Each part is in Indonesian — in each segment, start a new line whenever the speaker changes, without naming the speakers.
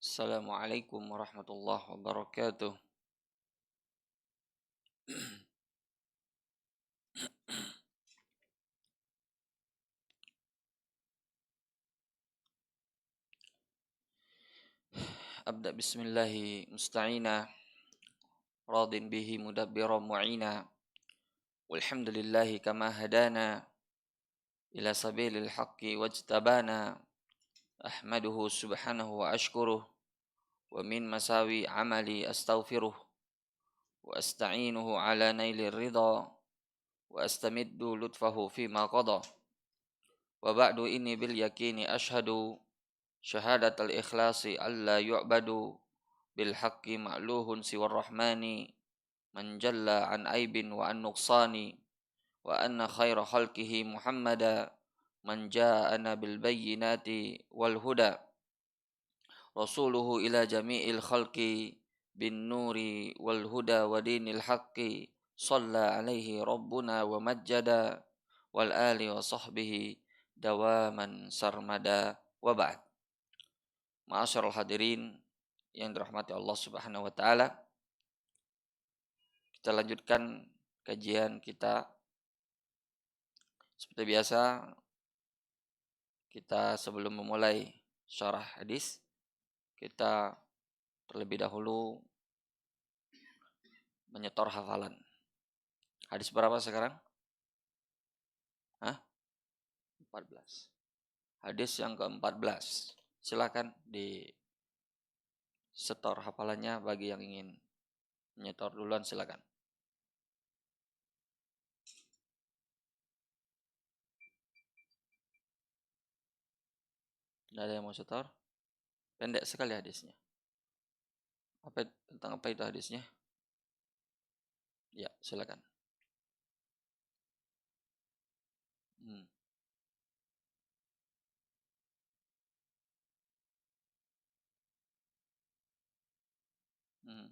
Assalamualaikum warahmatullahi wabarakatuh. Abda bismillahi musta'ina radin bihi mudabbiran mu'ina walhamdulillahi kama hadana ila sabilil haqqi wajtabana ahmaduhu subhanahu wa ashkuruh wa min masawi amali astaghfiruh wa asta'inuhu ala nailir ridha wa astamiddu lutfahu fima qada wa ba'du inni bil yakini ashhadu syahadatal ikhlasi alla yu'badu bil haqqi ma'luhun siwar rahmani man jalla an aibin wa an nuqsani wa anna khaira khalqihi muhammada man ja'ana bil bayyinati wal huda rasuluhu ila jami'il khalqi bin nuri wal huda wa dinil haqqi shalla alaihi rabbuna wa majjada wal ali wa sahbihi dawaman sarmada wa ba'd. Ma'asyiral hadirin yang dirahmati Allah Subhanahu wa taala, kita lanjutkan kajian kita. Seperti biasa, kita sebelum memulai syarah hadis, kita terlebih dahulu menyetor hafalan. Hadis berapa sekarang? 14. Hadis yang ke-14. Silakan di setor hafalannya bagi yang ingin menyetor duluan, silakan. Tidak ada yang mau setor? Pendek sekali hadisnya. Tentang apa itu hadisnya? Ya, silakan. Hmm. Hmm.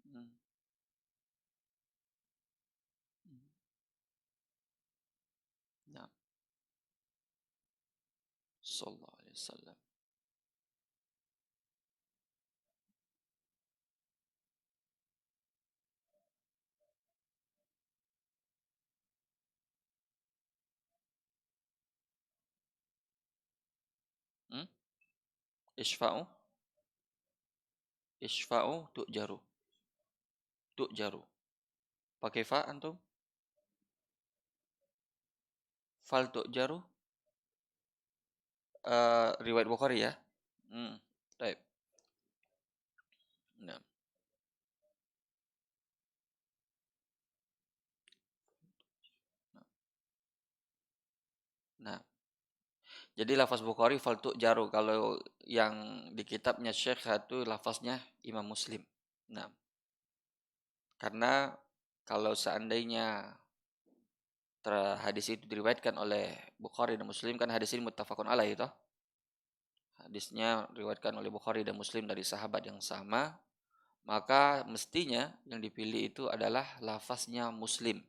Hmm. Hmm. Nah, sallallahu alaihi wasallam. Hmm? Isfa'u, isfa'u tu'jaru. Tu'jaru. Pakai fa antum? Fal tu'jaru. Riwayat Bukhari ya. Baik. Nah. Nah, jadi lafaz Bukhari fal tu'jaru, kalau yang di kitabnya Syekh itu lafaznya Imam Muslim. Nah, karena kalau seandainya hadis itu diriwayatkan oleh Bukhari dan Muslim, kan hadis ini muttafaqun alaih toh. Hadisnya diriwayatkan oleh Bukhari dan Muslim dari sahabat yang sama, maka mestinya yang dipilih itu adalah lafaznya Muslim.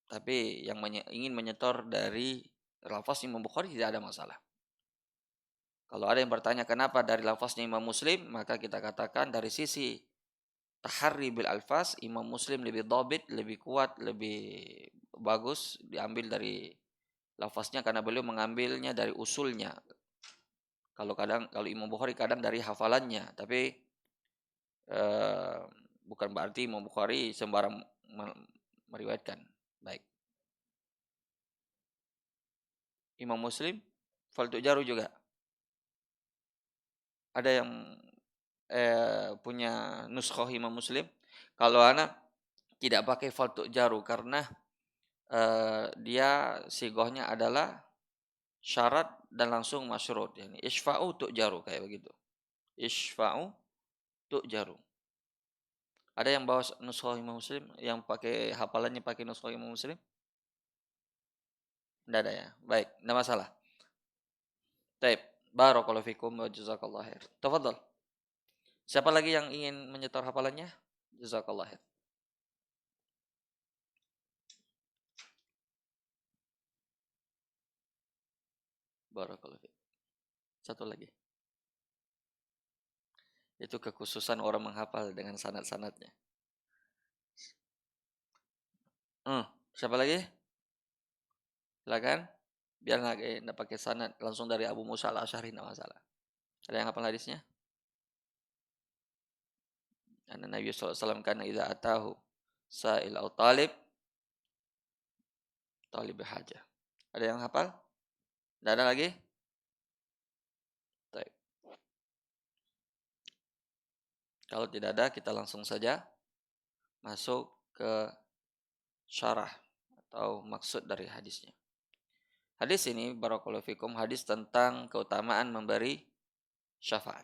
Tapi yang ingin menyetor dari lafaz Imam Bukhari tidak ada masalah. Kalau ada yang bertanya kenapa dari lafaznya Imam Muslim, maka kita katakan dari sisi taharri bil alfaz, Imam Muslim lebih dhabit, lebih kuat, lebih bagus diambil dari lafaznya karena beliau mengambilnya dari usulnya. Kalau Imam Bukhari kadang dari hafalannya, tapi eh, bukan berarti Imam Bukhari sembarang meriwayatkan. Baik. Imam Muslim fal tu'jaru juga. Ada yang punya nuskhah Imam Muslim? Kalau anak tidak pakai fal tu'jaru karena dia sigohnya adalah syarat dan langsung masyurut. Yani isfa'u tu'jaru kayak begitu. Isfa'u tu'jaru. Ada yang bawa nuskhah Imam Muslim, yang pakai hafalannya pakai nuskhah Imam Muslim? Tidak ada ya. Baik, tidak masalah. Taib. Barakallahu fikum wa jazakallahu khair. Tafadhal. Siapa lagi yang ingin menyetor hafalannya? Jazakallahu khair. Barakallahu fiik. Satu lagi. Itu kekhususan orang menghafal dengan sanad-sanadnya. Siapa lagi? Silakan. Biar nggak pakai sanad, langsung dari Abu Musa al-Asy'ari enggak masalah. Ada yang hafal hadisnya? Anna Nabi sallallahu alaihi wasallam kana idza atahu sa'il aw talib hajah. Ada yang hafal? Tidak ada lagi? Baik. Kalau tidak ada, kita langsung saja masuk ke syarah atau maksud dari hadisnya. Hadis ini barakallahu fikum, hadis tentang keutamaan memberi syafaat.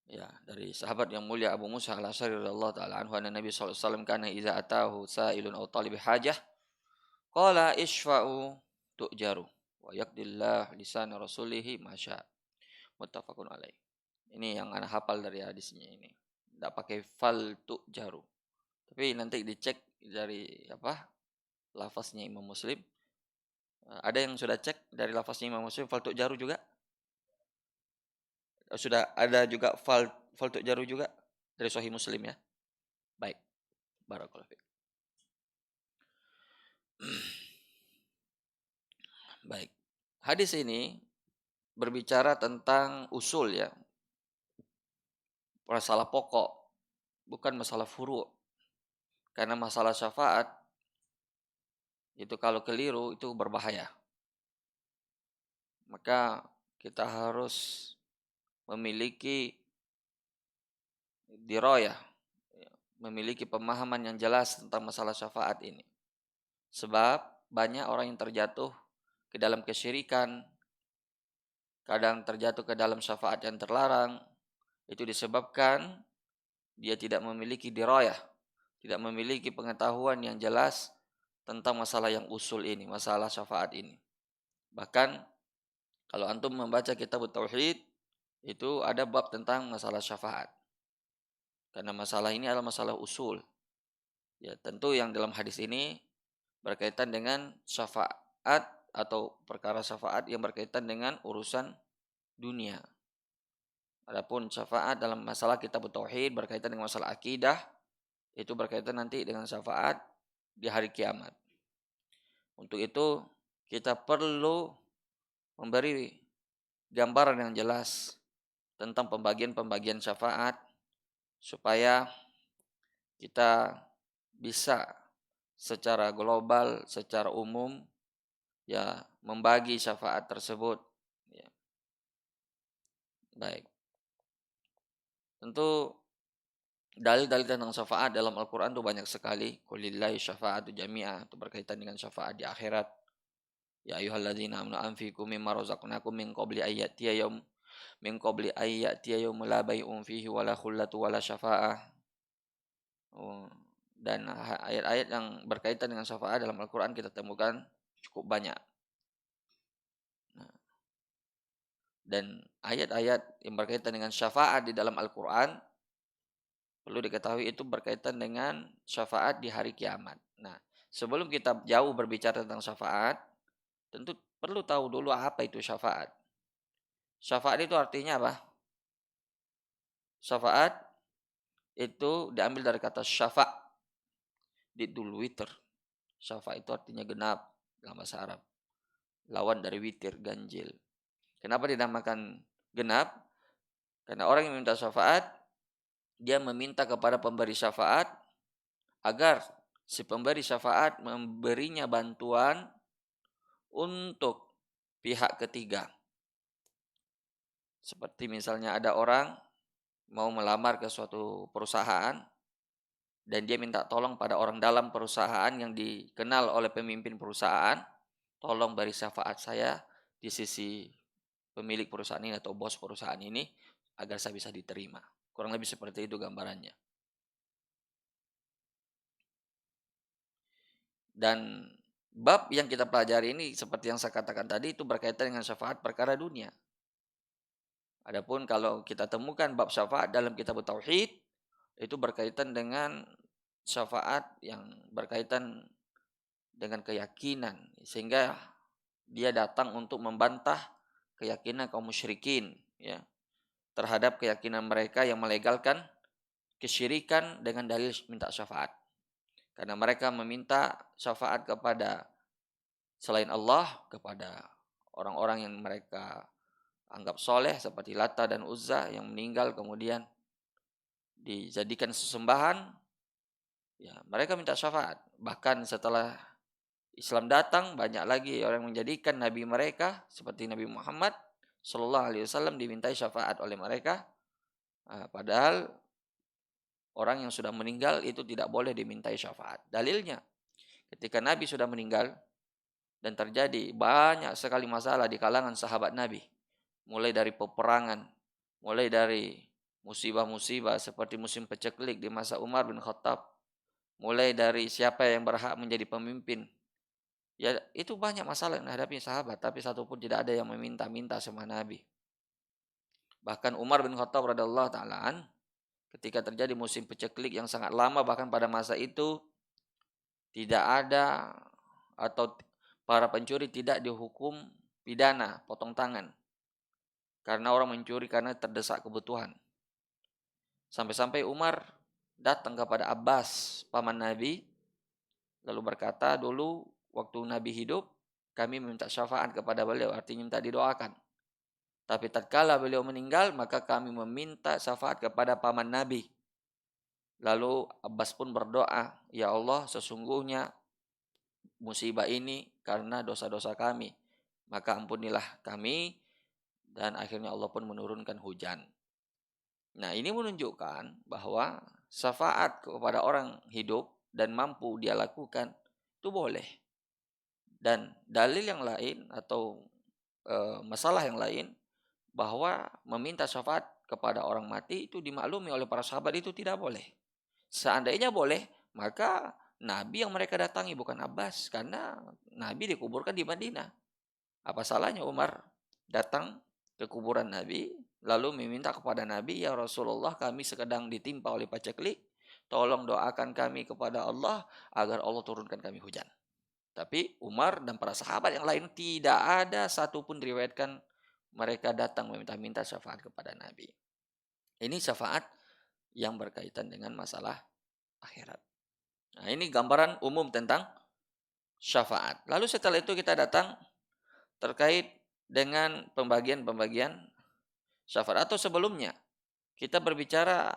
Ya, dari sahabat yang mulia Abu Musa al-Asy'ari radhiyallahu taala anhu, Nabi sallallahu alaihi wasallam kana idza atahu sa'ilun aw talib hajah qala isfa'u tu'jaru wa yaqdillah lisan rasulihi masya. Muttafaqun alaih. Ini yang ana hafal dari hadisnya ini. Tidak pakai fal tu'jaru. Tapi nanti dicek dari lafaznya Imam Muslim. Ada yang sudah cek dari lafaznya Imam Muslim fal tu'jaru juga? Sudah ada juga fal tu'jaru juga dari Sahih Muslim ya. Baik. Barakallahu fiik. Baik. Hadis ini berbicara tentang usul ya. Masalah pokok, bukan masalah furu'. Karena masalah syafaat itu kalau keliru itu berbahaya. Maka kita harus memiliki dirayah, memiliki pemahaman yang jelas tentang masalah syafaat ini. Sebab banyak orang yang terjatuh ke dalam kesyirikan, kadang terjatuh ke dalam syafaat yang terlarang, itu disebabkan dia tidak memiliki dirayah, tidak memiliki pengetahuan yang jelas tentang masalah yang usul ini, masalah syafaat ini. Bahkan kalau antum membaca kitab Tauhid, itu ada bab tentang masalah syafaat. Karena masalah ini adalah masalah usul. Ya, tentu yang dalam hadis ini berkaitan dengan syafaat atau perkara syafaat yang berkaitan dengan urusan dunia. Adapun syafaat dalam masalah kitab Tauhid berkaitan dengan masalah akidah, itu berkaitan nanti dengan syafaat di hari kiamat. Untuk itu kita perlu memberi gambaran yang jelas tentang pembagian-pembagian syafaat supaya kita bisa secara global, secara umum ya membagi syafaat tersebut. Ya. Baik. Tentu dalil-dalil tentang syafaat dalam Al-Quran itu banyak sekali. Qulillahi syafa'atu jami'ah, itu berkaitan dengan syafaat di akhirat. Ya ayyuhalladzina amanu anfiqu mimma razaqnakum min qabli ayyatiya yaum la bai'un fihi wala khullatu wala syafa'ah. Dan ayat-ayat yang berkaitan dengan syafaat dalam Al-Quran kita temukan cukup banyak. Dan ayat-ayat yang berkaitan dengan syafaat di dalam Al-Quran perlu diketahui itu berkaitan dengan syafaat di hari kiamat. Nah, sebelum kita jauh berbicara tentang syafaat, tentu perlu tahu dulu apa itu syafaat. Syafaat itu artinya apa? Syafaat itu diambil dari kata syafa' didul witr. Syafa' itu artinya genap dalam bahasa Arab. Lawan dari witir, ganjil. Kenapa dinamakan genap? Karena orang yang minta syafaat, dia meminta kepada pemberi syafaat agar si pemberi syafaat memberinya bantuan untuk pihak ketiga. Seperti misalnya ada orang mau melamar ke suatu perusahaan dan dia minta tolong pada orang dalam perusahaan yang dikenal oleh pemimpin perusahaan, tolong beri syafaat saya di sisi pemilik perusahaan ini atau bos perusahaan ini agar saya bisa diterima. Kurang lebih seperti itu gambarannya. Dan bab yang kita pelajari ini seperti yang saya katakan tadi itu berkaitan dengan syafaat perkara dunia. Adapun kalau kita temukan bab syafaat dalam kitab Tauhid itu berkaitan dengan syafaat yang berkaitan dengan keyakinan, sehingga dia datang untuk membantah keyakinan kaum musyrikin, ya, terhadap keyakinan mereka yang melegalkan kesyirikan dengan dalil minta syafaat. Karena mereka meminta syafaat kepada selain Allah, kepada orang-orang yang mereka anggap soleh seperti Lata dan Uzza yang meninggal kemudian dijadikan sesembahan, ya mereka minta syafaat. Bahkan setelah Islam datang, banyak lagi orang yang menjadikan nabi mereka seperti Nabi Muhammad Sallallahu Alaihi Wasallam dimintai syafaat oleh mereka. Padahal orang yang sudah meninggal itu tidak boleh dimintai syafaat. Dalilnya, ketika Nabi sudah meninggal dan terjadi banyak sekali masalah di kalangan sahabat Nabi, mulai dari peperangan, mulai dari musibah-musibah seperti musim paceklik di masa Umar bin Khattab, mulai dari siapa yang berhak menjadi pemimpin. Ya, itu banyak masalah yang dihadapi sahabat, tapi satupun tidak ada yang meminta-minta sama Nabi. Bahkan Umar bin Khattab radhiyallahu taala ketika terjadi musim paceklik yang sangat lama, bahkan pada masa itu tidak ada atau para pencuri tidak dihukum pidana potong tangan karena orang mencuri karena terdesak kebutuhan. Sampai-sampai Umar datang kepada Abbas, paman Nabi, lalu berkata, dulu waktu Nabi hidup, kami meminta syafaat kepada beliau, artinya minta didoakan. Tapi tatkala beliau meninggal, maka kami meminta syafaat kepada paman Nabi. Lalu Abbas pun berdoa, ya Allah, sesungguhnya musibah ini karena dosa-dosa kami. Maka ampunilah kami, dan akhirnya Allah pun menurunkan hujan. Nah, ini menunjukkan bahwa syafaat kepada orang hidup dan mampu dia lakukan itu boleh. Dan dalil yang lain atau masalah yang lain bahwa meminta syafaat kepada orang mati itu dimaklumi oleh para sahabat itu tidak boleh. Seandainya boleh, maka Nabi yang mereka datangi bukan Abbas, karena Nabi dikuburkan di Madinah. Apa salahnya Umar datang ke kuburan Nabi lalu meminta kepada Nabi, ya Rasulullah, kami sedang ditimpa oleh paceklik, tolong doakan kami kepada Allah agar Allah turunkan kami hujan. Tapi Umar dan para sahabat yang lain tidak ada satupun diriwayatkan mereka datang meminta-minta syafaat kepada Nabi. Ini syafaat yang berkaitan dengan masalah akhirat. Nah, ini gambaran umum tentang syafaat. Lalu setelah itu kita datang terkait dengan pembagian-pembagian syafaat, atau sebelumnya kita berbicara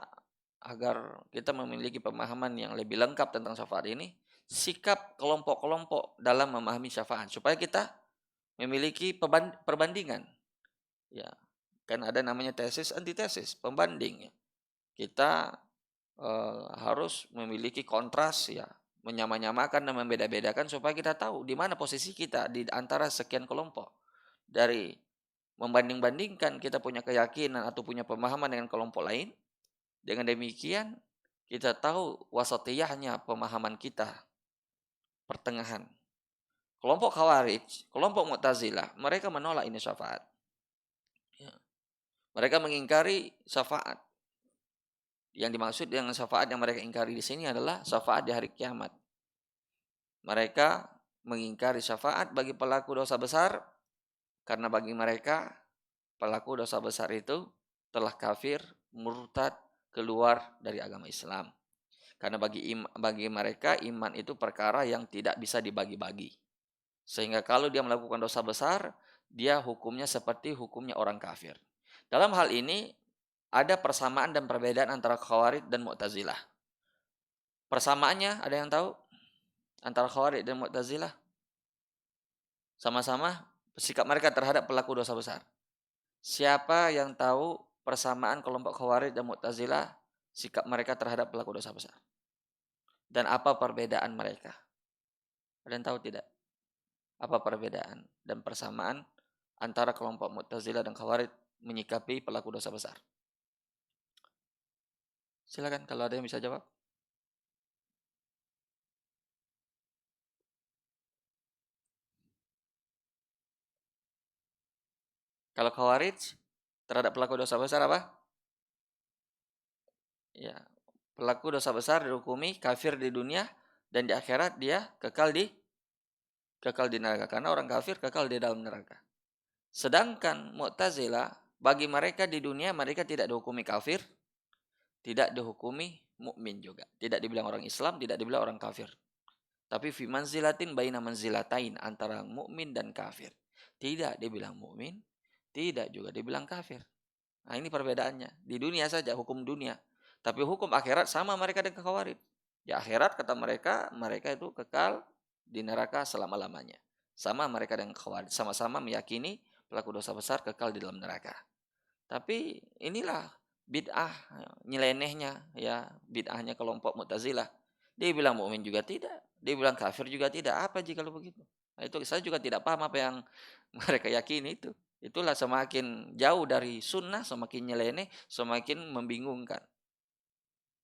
agar kita memiliki pemahaman yang lebih lengkap tentang syafaat ini, sikap kelompok-kelompok dalam memahami syafaat supaya kita memiliki perbandingan. Ya, kan ada namanya tesis, antitesis, pembanding. Kita harus memiliki kontras, ya, menyamakan dan membeda-bedakan supaya kita tahu di mana posisi kita di antara sekian kelompok. Dari membanding-bandingkan kita punya keyakinan atau punya pemahaman dengan kelompok lain, dengan demikian kita tahu wasatiyahnya pemahaman kita, pertengahan. Kelompok Khawarij, kelompok Mu'tazilah, mereka menolak ini syafaat. Ya. Mereka mengingkari syafaat. Yang dimaksud dengan syafaat yang mereka ingkari di sini adalah syafaat di hari kiamat. Mereka mengingkari syafaat bagi pelaku dosa besar karena bagi mereka pelaku dosa besar itu telah kafir, murtad, keluar dari agama Islam. Karena bagi mereka iman itu perkara yang tidak bisa dibagi-bagi. Sehingga kalau dia melakukan dosa besar, dia hukumnya seperti hukumnya orang kafir. Dalam hal ini ada persamaan dan perbedaan antara Khawarij dan Mu'tazilah. Persamaannya ada yang tahu? Antara Khawarij dan Mu'tazilah? Sama-sama sikap mereka terhadap pelaku dosa besar. Siapa yang tahu persamaan kelompok Khawarij dan Mu'tazilah sikap mereka terhadap pelaku dosa besar? Dan apa perbedaan mereka? Ada yang tahu tidak? Apa perbedaan dan persamaan antara kelompok Mu'tazilah dan Khawarij menyikapi pelaku dosa besar? Silakan kalau ada yang bisa jawab. Kalau Khawarij terhadap pelaku dosa besar apa? Ya, pelaku dosa besar dihukumi kafir di dunia dan di akhirat dia kekal di kekal di neraka karena orang kafir kekal di dalam neraka. Sedangkan Mu'tazilah bagi mereka di dunia mereka tidak dihukumi kafir, tidak dihukumi mukmin juga. Tidak dibilang orang Islam, tidak dibilang orang kafir. Tapi fi manzilatin baina manzilatain antara mukmin dan kafir. Tidak dibilang mukmin, tidak juga dibilang kafir. Nah, ini perbedaannya. Di dunia saja hukum dunia. Tapi hukum akhirat sama mereka dengan Khawarij. Di akhirat kata mereka, mereka itu kekal di neraka selama-lamanya. Sama mereka dengan Khawarij, sama-sama meyakini pelaku dosa besar kekal di dalam neraka. Tapi inilah bid'ah nyelenehnya ya, bid'ahnya kelompok Mu'tazilah. Dia bilang mukmin juga tidak, dia bilang kafir juga tidak. Apa jika kalau begitu? Nah, itu saya juga tidak paham apa yang mereka yakini itu. Itulah semakin jauh dari sunnah, semakin nyeleneh, semakin membingungkan.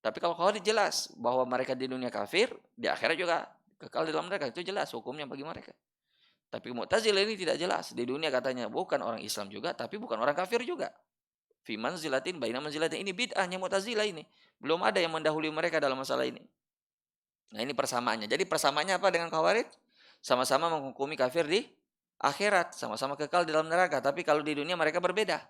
Tapi kalau Khawarij jelas bahwa mereka di dunia kafir, di akhirat juga kekal di dalam mereka, itu jelas hukumnya bagi mereka. Tapi Mu'tazilah ini tidak jelas. Di dunia katanya bukan orang Islam juga, tapi bukan orang kafir juga. Fi manzilatin baina manzilatin. Ini bid'ahnya Mu'tazilah ini. Belum ada yang mendahului mereka dalam masalah ini. Nah, ini persamaannya. Jadi persamaannya apa dengan Khawarij? Sama-sama menghukumi kafir di akhirat, sama-sama kekal di dalam neraka. Tapi kalau di dunia mereka berbeda.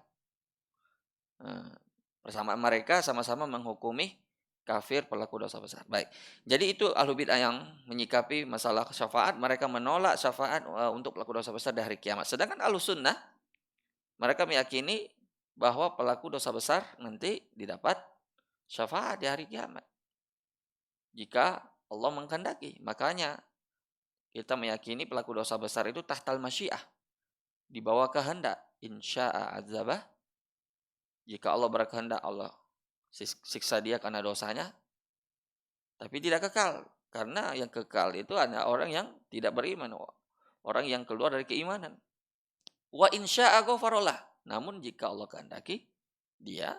Persamaan mereka sama-sama menghukumi kafir pelaku dosa besar. Baik. Jadi itu ahlu bid'ah yang menyikapi masalah syafaat. Mereka menolak syafaat untuk pelaku dosa besar di hari kiamat. Sedangkan ahlu sunnah, mereka meyakini bahwa pelaku dosa besar nanti didapat syafaat di hari kiamat. Jika Allah menghendaki. Makanya kita meyakini pelaku dosa besar itu tahtal masyiah. Di bawah kehendak. Insya'a azabah. Jika Allah berkehendak, Allah siksa dia karena dosanya. Tapi tidak kekal. Karena yang kekal itu ada orang yang tidak beriman. Orang yang keluar dari keimanan. Wa insya'a ghafarallah. Namun jika Allah kehendaki, dia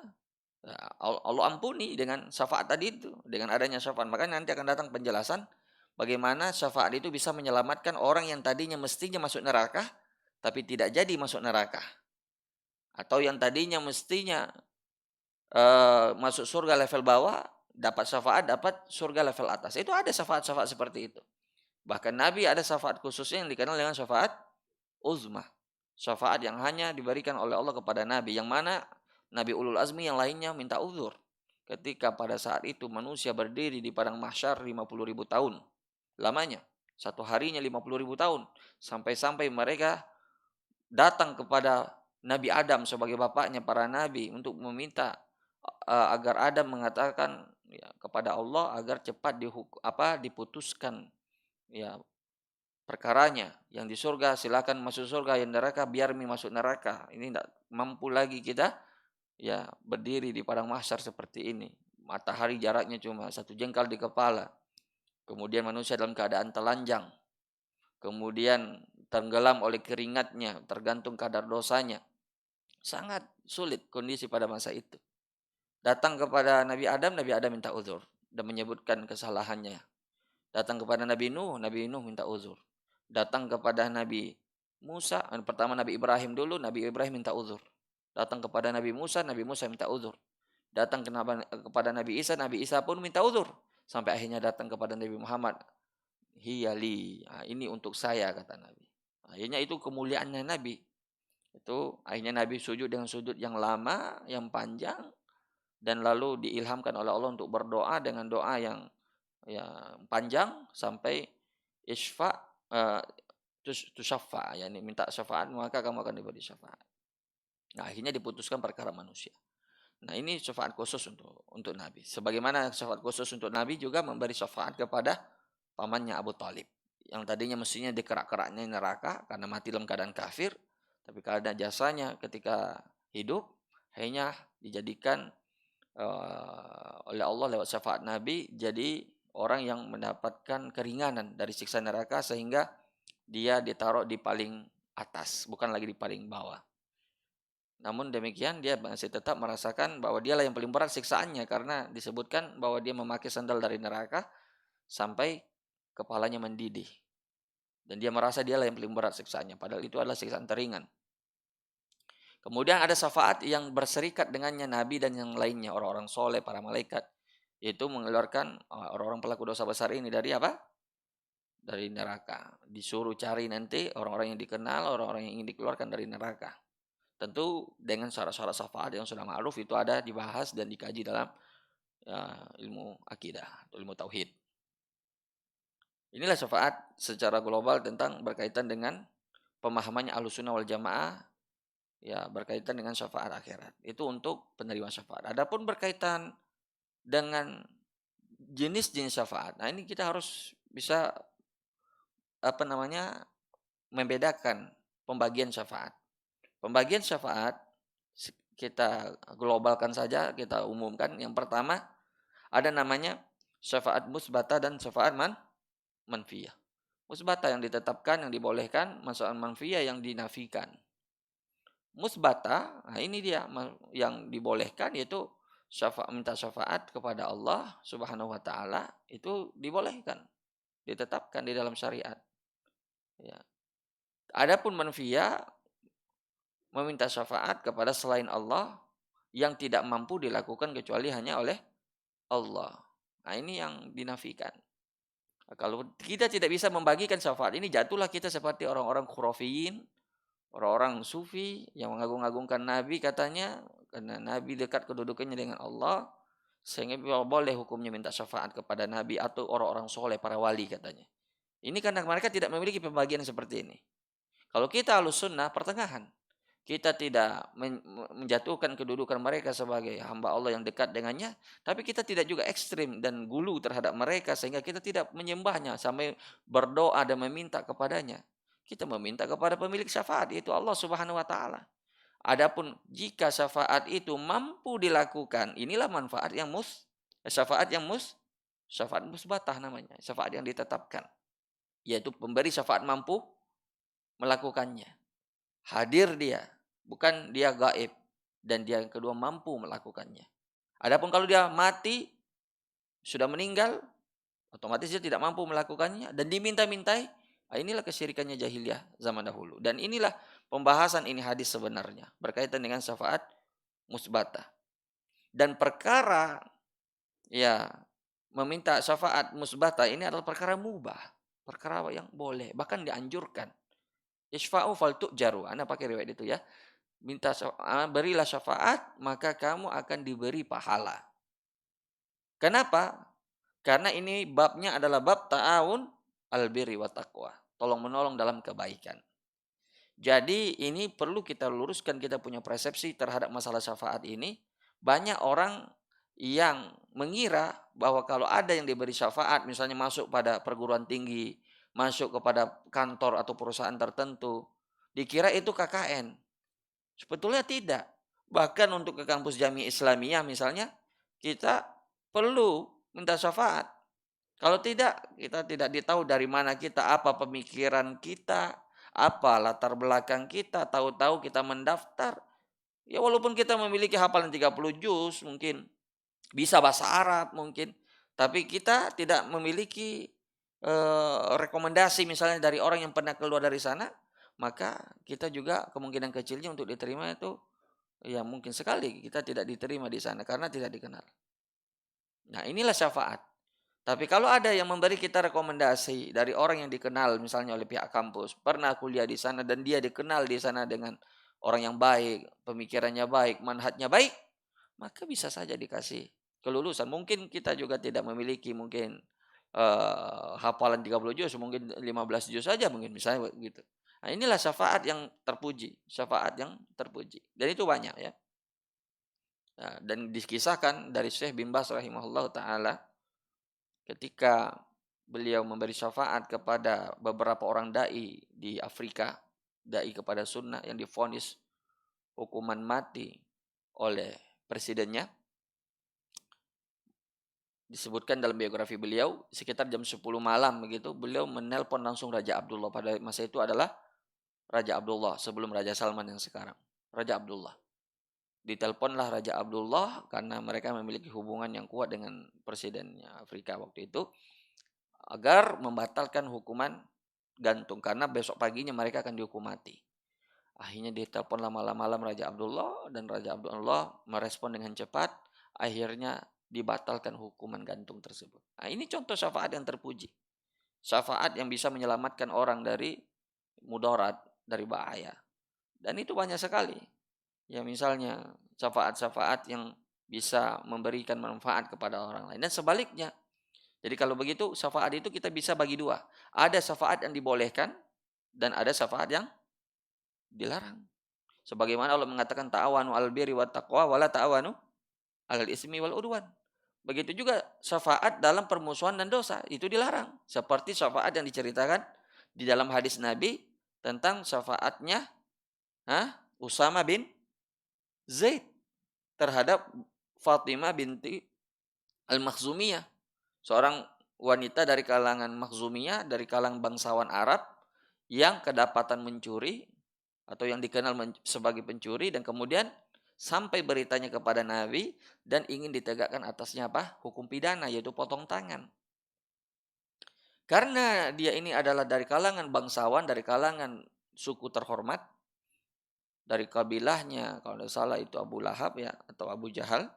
Allah ampuni dengan syafaat tadi itu. Dengan adanya syafaat. Makanya nanti akan datang penjelasan bagaimana syafaat itu bisa menyelamatkan orang yang tadinya mestinya masuk neraka, tapi tidak jadi masuk neraka. Atau yang tadinya mestinya masuk surga level bawah, dapat syafaat, dapat surga level atas. Itu ada syafaat-syafaat seperti itu. Bahkan Nabi ada syafaat khususnya yang dikenal dengan syafaat uzmah. Syafaat yang hanya diberikan oleh Allah kepada Nabi. Yang mana Nabi Ulul Azmi yang lainnya minta uzur. Ketika pada saat itu manusia berdiri di padang mahsyar 50.000 tahun. Lamanya. Satu harinya 50.000 tahun. Sampai-sampai mereka datang kepada Nabi Adam sebagai bapaknya para nabi untuk meminta agar Adam mengatakan ya, kepada Allah agar cepat diputuskan ya perkaranya. Yang di surga silakan masuk surga, yang neraka biar masuk neraka. Ini tidak mampu lagi kita ya berdiri di padang mahsyar seperti ini. Matahari jaraknya cuma 1 jengkal di kepala. Kemudian manusia dalam keadaan telanjang. Kemudian tenggelam oleh keringatnya, tergantung kadar dosanya. Sangat sulit kondisi pada masa itu. Datang kepada Nabi Adam minta uzur dan menyebutkan kesalahannya. Datang kepada Nabi Nuh minta uzur. Datang kepada Nabi Musa, pertama Nabi Ibrahim dulu, Nabi Ibrahim minta uzur. Datang kepada Nabi Musa minta uzur. Datang kepada Nabi Isa pun minta uzur. Sampai akhirnya datang kepada Nabi Muhammad. Hiyali, ini untuk saya kata Nabi. Akhirnya itu kemuliaannya Nabi. Itu akhirnya Nabi sujud dengan sujud yang lama, yang panjang, dan lalu diilhamkan oleh Allah untuk berdoa dengan doa yang panjang sampai isfa tusyafa, yakni minta syafaat maka kamu akan diberi syafaat. Nah, akhirnya diputuskan perkara manusia. Nah, ini syafaat khusus untuk Nabi. Sebagaimana syafaat khusus untuk Nabi juga memberi syafaat kepada pamannya Abu Thalib yang tadinya mestinya dikerak-keraknya neraka karena mati dalam keadaan kafir. Tapi karena jasanya ketika hidup, akhirnya dijadikan oleh Allah lewat syafaat Nabi jadi orang yang mendapatkan keringanan dari siksa neraka sehingga dia ditaruh di paling atas, bukan lagi di paling bawah. Namun demikian dia masih tetap merasakan bahwa dialah yang paling berat siksaannya karena disebutkan bahwa dia memakai sandal dari neraka sampai kepalanya mendidih. Dan dia merasa dialah yang paling berat siksaannya. Padahal itu adalah siksaan teringan. Kemudian ada syafaat yang berserikat dengannya Nabi dan yang lainnya. Orang-orang soleh, para malaikat. Yaitu mengeluarkan orang-orang pelaku dosa besar ini dari apa? dari neraka. Disuruh cari nanti orang-orang yang dikenal, orang-orang yang ingin dikeluarkan dari neraka. Tentu dengan syarat-syarat syafaat yang sudah ma'ruf itu ada dibahas dan dikaji dalam ilmu akidah atau ilmu tauhid. Inilah syafaat secara global tentang berkaitan dengan pemahamannya Ahlussunnah wal Jamaah ya berkaitan dengan syafaat akhirat. Itu untuk penerima syafaat. Adapun berkaitan dengan jenis-jenis syafaat. Nah, ini kita harus bisa membedakan pembagian syafaat. Pembagian syafaat kita globalkan saja, kita umumkan. Yang pertama ada namanya syafaat musbatah dan syafaat manfiyah. Musbatah yang ditetapkan, yang dibolehkan, syafaat manfiyah yang dinafikan. Musbatah, nah ini dia yang dibolehkan yaitu minta syafaat kepada Allah Subhanahu wa taala itu dibolehkan, ditetapkan di dalam syariat. Ya. Adapun manfiyah meminta syafaat kepada selain Allah yang tidak mampu dilakukan kecuali hanya oleh Allah. Nah, ini yang dinafikan. Nah, kalau kita tidak bisa membagikan syafaat ini, jatuhlah kita seperti orang-orang khurafiyin, orang-orang sufi yang mengagung-agungkan Nabi katanya, karena Nabi dekat kedudukannya dengan Allah, sehingga boleh hukumnya minta syafaat kepada Nabi atau orang-orang soleh, para wali katanya. Ini karena mereka tidak memiliki pembagian seperti ini. Kalau kita Ahlussunnah pertengahan, kita tidak menjatuhkan kedudukan mereka sebagai hamba Allah yang dekat dengannya, tapi kita tidak juga ekstrim dan gulu terhadap mereka sehingga kita tidak menyembahnya sampai berdoa dan meminta kepadanya. Kita meminta kepada pemilik syafaat yaitu Allah Subhanahu wa taala. Adapun jika syafaat itu mampu dilakukan, inilah manfaat yang syafaat musbatah namanya, syafaat yang ditetapkan, yaitu pemberi syafaat mampu melakukannya. Hadir dia, bukan dia gaib dan dia yang kedua mampu melakukannya. Adapun kalau dia mati, sudah meninggal, otomatis dia tidak mampu melakukannya dan diminta-mintai. Inilah kesyirikannya jahiliyah zaman dahulu. Dan inilah pembahasan ini hadis sebenarnya berkaitan dengan syafaat musbatah. Dan perkara ya meminta syafaat musbatah ini adalah perkara mubah, perkara yang boleh, bahkan dianjurkan. Isfa'u fal tu'jaru. Ana pakai riwayat itu ya. Berilah syafaat maka kamu akan diberi pahala. Kenapa? Karena ini babnya adalah bab ta'awun al-birri wa taqwa. Tolong menolong dalam kebaikan. Jadi ini perlu kita luruskan, kita punya persepsi terhadap masalah syafaat ini. Banyak orang yang mengira bahwa kalau ada yang diberi syafaat, misalnya masuk pada perguruan tinggi, masuk kepada kantor atau perusahaan tertentu, dikira itu KKN. Sebetulnya tidak. Bahkan untuk ke kampus Jamiah Islamiyah misalnya, kita perlu minta syafaat. Kalau tidak, kita tidak ditahu dari mana kita, apa pemikiran kita, apa latar belakang kita, tahu-tahu kita mendaftar. Ya walaupun kita memiliki hafalan 30 juz, mungkin bisa bahasa Arab mungkin, tapi kita tidak memiliki rekomendasi misalnya dari orang yang pernah keluar dari sana, maka kita juga kemungkinan kecilnya untuk diterima itu ya mungkin sekali kita tidak diterima di sana karena tidak dikenal. Nah, inilah syafaat. Tapi kalau ada yang memberi kita rekomendasi dari orang yang dikenal misalnya oleh pihak kampus, pernah kuliah di sana dan dia dikenal di sana dengan orang yang baik, pemikirannya baik, manhajnya baik, maka bisa saja dikasih kelulusan. Mungkin kita juga tidak memiliki mungkin hafalan 30 juz, mungkin 15 juz saja mungkin misalnya gitu. Nah, inilah syafaat yang terpuji, syafaat yang terpuji. Dan itu banyak ya. Nah, dan dikisahkan dari Syekh bin Baz rahimahullah taala ketika beliau memberi syafaat kepada beberapa orang dai di Afrika, dai kepada sunnah yang divonis hukuman mati oleh presidennya. Disebutkan dalam biografi beliau sekitar jam 10 malam begitu beliau menelpon langsung Raja Abdullah, pada masa itu adalah Raja Abdullah sebelum Raja Salman yang sekarang. Raja Abdullah. Diteleponlah Raja Abdullah karena mereka memiliki hubungan yang kuat dengan presidennya Afrika waktu itu agar membatalkan hukuman gantung karena besok paginya mereka akan dihukum mati. Akhirnya ditelepon malam-malam Raja Abdullah dan Raja Abdullah merespon dengan cepat. Akhirnya dibatalkan hukuman gantung tersebut. Nah, ini contoh syafaat yang terpuji. syafaat yang bisa menyelamatkan orang dari mudarat, dari bahaya. Dan itu banyak sekali. Ya misalnya syafaat-syafaat yang bisa memberikan manfaat kepada orang lain. Dan sebaliknya. Jadi kalau begitu syafaat itu kita bisa bagi dua. Ada syafaat yang dibolehkan dan ada syafaat yang dilarang. Sebagaimana Allah mengatakan ta'awanu 'alal birri wat taqwa wala ta'awanu 'alal ismi wal udwan. Begitu juga syafaat dalam permusuhan dan dosa, itu dilarang. Seperti syafaat yang diceritakan di dalam hadis Nabi tentang syafaatnya Usama bin Zaid terhadap Fatimah binti Al-Makhzumiyah, seorang wanita dari kalangan Makhzumiyah, dari kalangan bangsawan Arab yang kedapatan mencuri atau yang dikenal sebagai pencuri, dan kemudian sampai beritanya kepada Nabi dan ingin ditegakkan atasnya hukum pidana, yaitu potong tangan. Karena dia ini adalah dari kalangan bangsawan, dari kalangan suku terhormat, dari kabilahnya, kalau tidak salah itu Abu Lahab ya, atau Abu Jahal,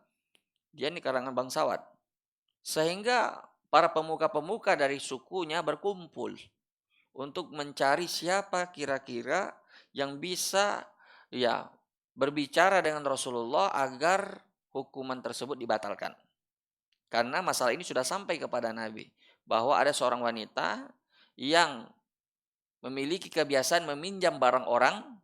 dia ini kalangan bangsawan. Sehingga para pemuka-pemuka dari sukunya berkumpul untuk mencari siapa kira-kira yang bisa ya berbicara dengan Rasulullah agar hukuman tersebut dibatalkan. Karena masalah ini sudah sampai kepada Nabi bahwa ada seorang wanita yang memiliki kebiasaan meminjam barang orang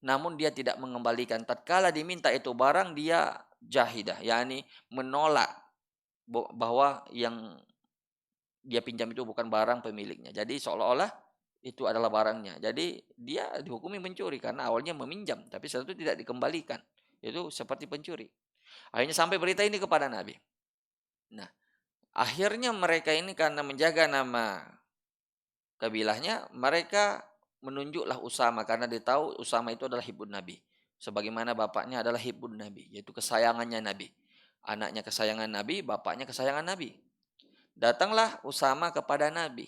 namun dia tidak mengembalikan. Tatkala diminta itu barang dia jahidah, yakni menolak bahwa yang dia pinjam itu bukan barang pemiliknya. Jadi seolah-olah itu adalah barangnya. Jadi dia dihukumi mencuri karena awalnya meminjam, tapi setelah itu tidak dikembalikan. Itu seperti pencuri. Akhirnya sampai berita ini kepada Nabi. Nah, akhirnya mereka ini karena menjaga nama kabilahnya, mereka menunjuklah Usama karena dia tahu Usama itu adalah hibun Nabi. Sebagaimana bapaknya adalah hibun Nabi, yaitu kesayangannya Nabi. Anaknya kesayangan Nabi, bapaknya kesayangan Nabi. Datanglah Usama kepada Nabi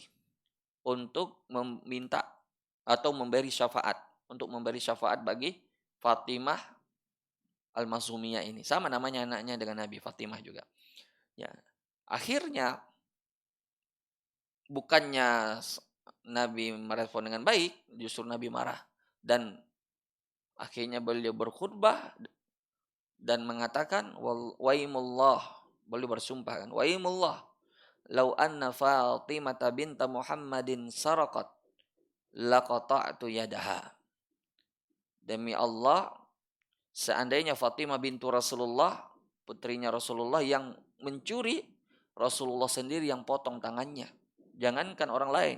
untuk meminta atau memberi syafaat, untuk memberi syafaat bagi Fatimah Al-Makhzumiyah ini. Sama namanya anaknya dengan Nabi, Fatimah juga. Ya. Akhirnya bukannya Nabi merespon dengan baik, justru Nabi marah. Dan akhirnya beliau berkhutbah dan mengatakan waimullah, beliau bersumpah kan, waimullah lau anna Fatimah binta Muhammadin saraqat laqata'tu yadaha. Demi Allah, seandainya Fatimah bintu Rasulullah, putrinya Rasulullah yang mencuri, Rasulullah sendiri yang potong tangannya. Jangankan orang lain.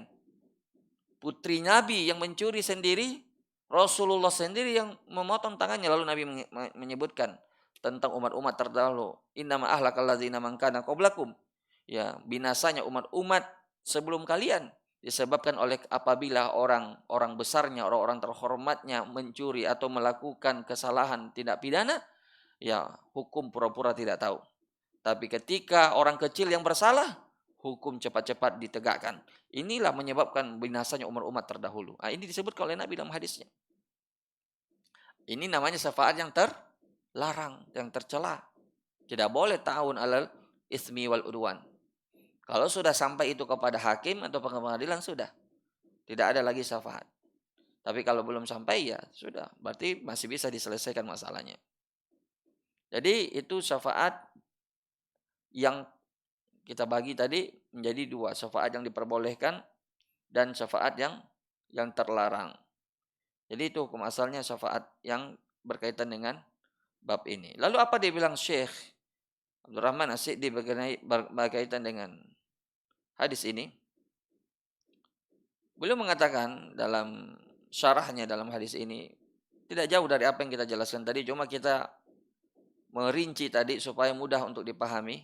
Putri Nabi yang mencuri sendiri, Rasulullah sendiri yang memotong tangannya. Lalu Nabi menyebutkan tentang umat-umat terdahulu. Innama ahlakal ladzina man kana qablakum. Ya, binasanya umat-umat sebelum kalian disebabkan oleh apabila orang besarnya, orang-orang terhormatnya mencuri atau melakukan kesalahan tidak pidana, ya hukum pura-pura tidak tahu. Tapi ketika orang kecil yang bersalah, hukum cepat-cepat ditegakkan. Inilah menyebabkan binasanya umat-umat terdahulu. Ini disebutkan oleh Nabi dalam hadisnya. Ini namanya syafaat yang terlarang, yang tercela. Tidak boleh ta'awun alal ismi wal udwan. Kalau sudah sampai itu kepada hakim atau pengadilan sudah. Tidak ada lagi syafaat. Tapi kalau belum sampai ya sudah. Berarti masih bisa diselesaikan masalahnya. Jadi itu syafaat yang kita bagi tadi menjadi dua. Syafaat yang diperbolehkan dan syafaat yang terlarang. Jadi itu hukum asalnya syafaat yang berkaitan dengan bab ini. Lalu apa dia bilang Syekh Abdurrahman As-Sa'di berkaitan dengan hadis ini? Beliau mengatakan dalam syarahnya dalam hadis ini, tidak jauh dari apa yang kita jelaskan tadi, cuma kita merinci tadi supaya mudah untuk dipahami.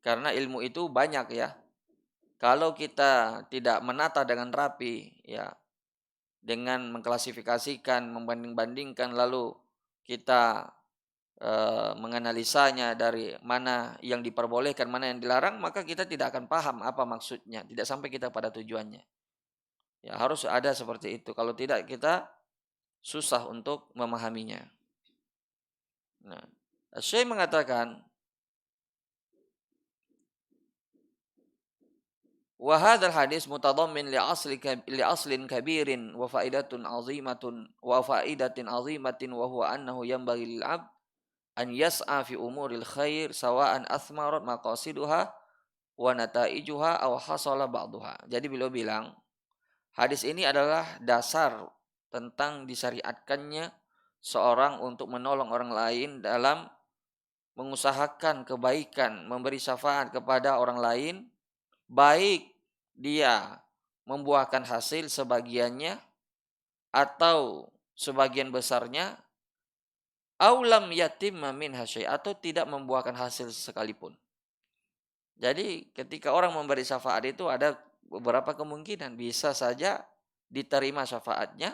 Karena ilmu itu banyak ya. Kalau kita tidak menata dengan rapi ya, dengan mengklasifikasikan, membanding-bandingkan, lalu kita menganalisanya dari mana yang diperbolehkan, mana yang dilarang, maka kita tidak akan paham apa maksudnya, tidak sampai kita pada tujuannya. Ya, harus ada seperti itu. Kalau tidak kita susah untuk memahaminya. Nah, Syekh mengatakan Wa hadzal hadis mutadammin li aslin kabirin wa faidatun azimatun wa faidatin azimatin wa huwa annahu yanbaghi lil 'abd an yas'a fi umuril khair sawa'an athmarat maqasiduha wa nataijuha aw hasala ba'daha. Jadi beliau bilang, hadis ini adalah dasar tentang disyariatkannya seorang untuk menolong orang lain dalam mengusahakan kebaikan, memberi syafaat kepada orang lain, baik dia membuahkan hasil sebagiannya atau sebagian besarnya, aulam yatim min hasyai, atau tidak membuahkan hasil sekalipun. Jadi ketika orang memberi syafaat itu ada beberapa kemungkinan, bisa saja diterima syafaatnya,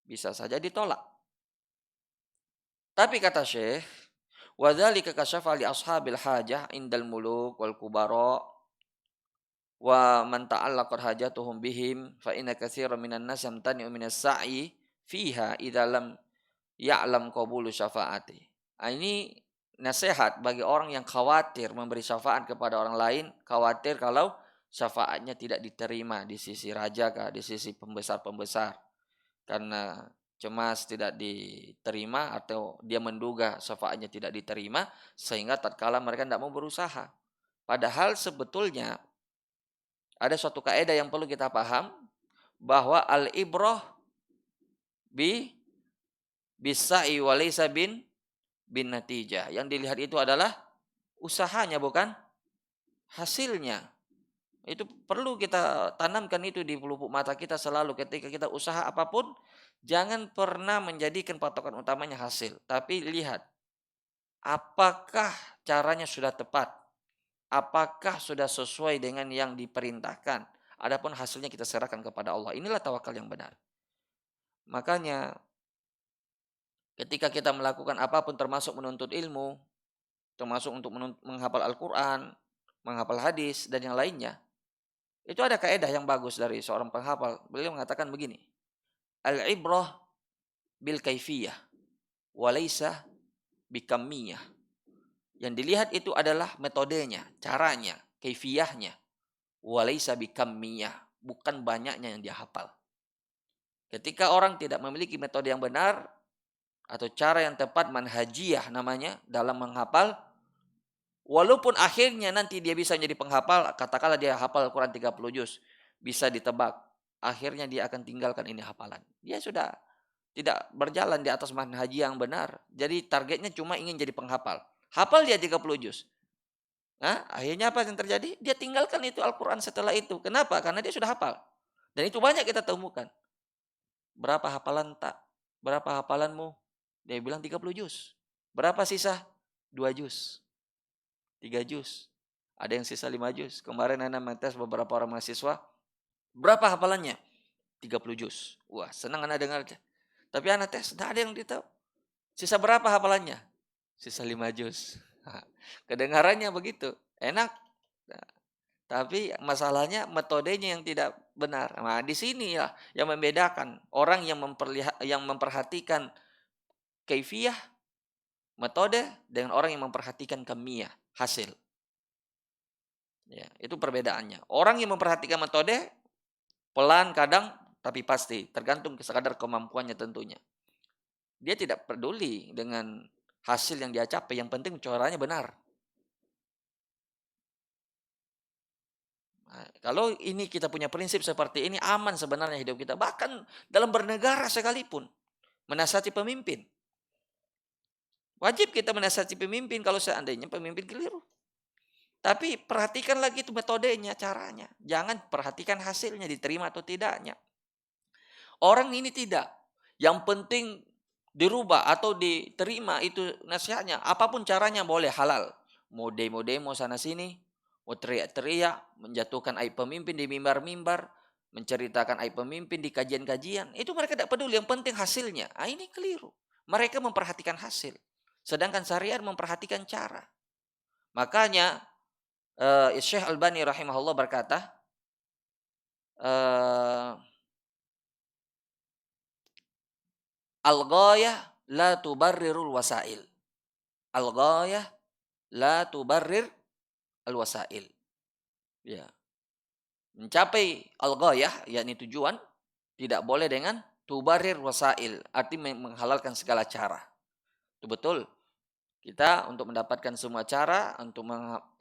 bisa saja ditolak. Tapi kata Syekh, wa dzalika kasyafa li ashabil hajah indal muluk wal kubara wa man ta'allaqat hajatuhum bihim fa inna katsiran minan nas yamtani'u minas sa'i fiha idza lam ya'lam qabulu syafaati. Ini nasihat bagi orang yang khawatir memberi syafaat kepada orang lain, khawatir kalau syafaatnya tidak diterima di sisi raja kah, di sisi pembesar-pembesar. Karena cemas tidak diterima atau dia menduga syafaatnya tidak diterima, sehingga tatkala mereka tidak mau berusaha. Padahal sebetulnya ada suatu kaidah yang perlu kita paham, bahwa al-ibrah bisa'i walaysa bin natijah. Yang dilihat itu adalah usahanya, bukan hasilnya. Itu perlu kita tanamkan itu di pelupuk mata kita selalu ketika kita usaha apapun. Jangan pernah menjadikan patokan utamanya hasil. Tapi lihat, apakah caranya sudah tepat? Apakah sudah sesuai dengan yang diperintahkan? Adapun hasilnya kita serahkan kepada Allah. Inilah tawakal yang benar. Makanya ketika kita melakukan apapun termasuk menuntut ilmu, termasuk untuk menghafal Al-Quran, menghafal hadis, dan yang lainnya, itu ada kaidah yang bagus dari seorang penghafal. Beliau mengatakan begini, al-ibrah bil kaifiyah walaysa bikamiyah. Yang dilihat itu adalah metodenya, caranya, kaifiyahnya, walaysa bikamiyah, bukan banyaknya yang dia hafal. Ketika orang tidak memiliki metode yang benar atau cara yang tepat, manhajiyah namanya, dalam menghafal, walaupun akhirnya nanti dia bisa menjadi penghafal, katakanlah dia hafal Al-Quran 30 juz, bisa ditebak, akhirnya dia akan tinggalkan ini hafalan. Dia sudah tidak berjalan di atas manhaji yang benar. Jadi targetnya cuma ingin jadi penghafal. Hafal dia 30 juz. Nah, akhirnya apa yang terjadi? Dia tinggalkan itu Al-Quran setelah itu. Kenapa? Karena dia sudah hafal. Dan itu banyak kita temukan. Berapa hafalan tak? Berapa hafalanmu? Dia bilang 30 juz. Berapa sisa? 2 juz. 3 juz. Ada yang sisa 5 juz. Kemarin Ana mentes beberapa orang mahasiswa. Berapa hafalannya? 30 juz. Wah, senang Ana dengar. Tapi Ana tes, tidak ada yang ditahu. Sisa berapa hafalannya? Sisa 5 juz. Kedengarannya begitu. Enak. Nah, tapi masalahnya metodenya yang tidak benar. Nah, di sini ya yang membedakan orang yang memperhatikan kaifiyah, metode, dengan orang yang memperhatikan kamiyah, hasil. Ya, itu perbedaannya. Orang yang memperhatikan metode, pelan kadang, tapi pasti. Tergantung sekadar kemampuannya tentunya. Dia tidak peduli dengan hasil yang dia capai. Yang penting caranya benar. Nah, kalau ini kita punya prinsip seperti ini, aman sebenarnya hidup kita. Bahkan dalam bernegara sekalipun. Menasihati pemimpin. Wajib kita menasihati pemimpin kalau seandainya pemimpin keliru. Tapi perhatikan lagi itu metodenya, caranya. Jangan perhatikan hasilnya, diterima atau tidaknya. Orang ini tidak. Yang penting dirubah atau diterima itu nasihatnya. Apapun caranya boleh, halal. Mau demo-demo sana sini, mau teriak-teriak, menjatuhkan aib pemimpin di mimbar-mimbar, menceritakan aib pemimpin di kajian-kajian. Itu mereka tidak peduli, yang penting hasilnya. Ini keliru. Mereka memperhatikan hasil. Sedangkan syariat memperhatikan cara. Makanya Syekh Albani rahimahullah berkata, al-ghayah la tubarrirul wasail. Al-ghayah la tubarrir al-wasail. Ya. mencapai al-ghayah, yakni tujuan, tidak boleh dengan tubarir wasail, arti menghalalkan segala cara. Itu betul. Kita untuk mendapatkan semua cara, untuk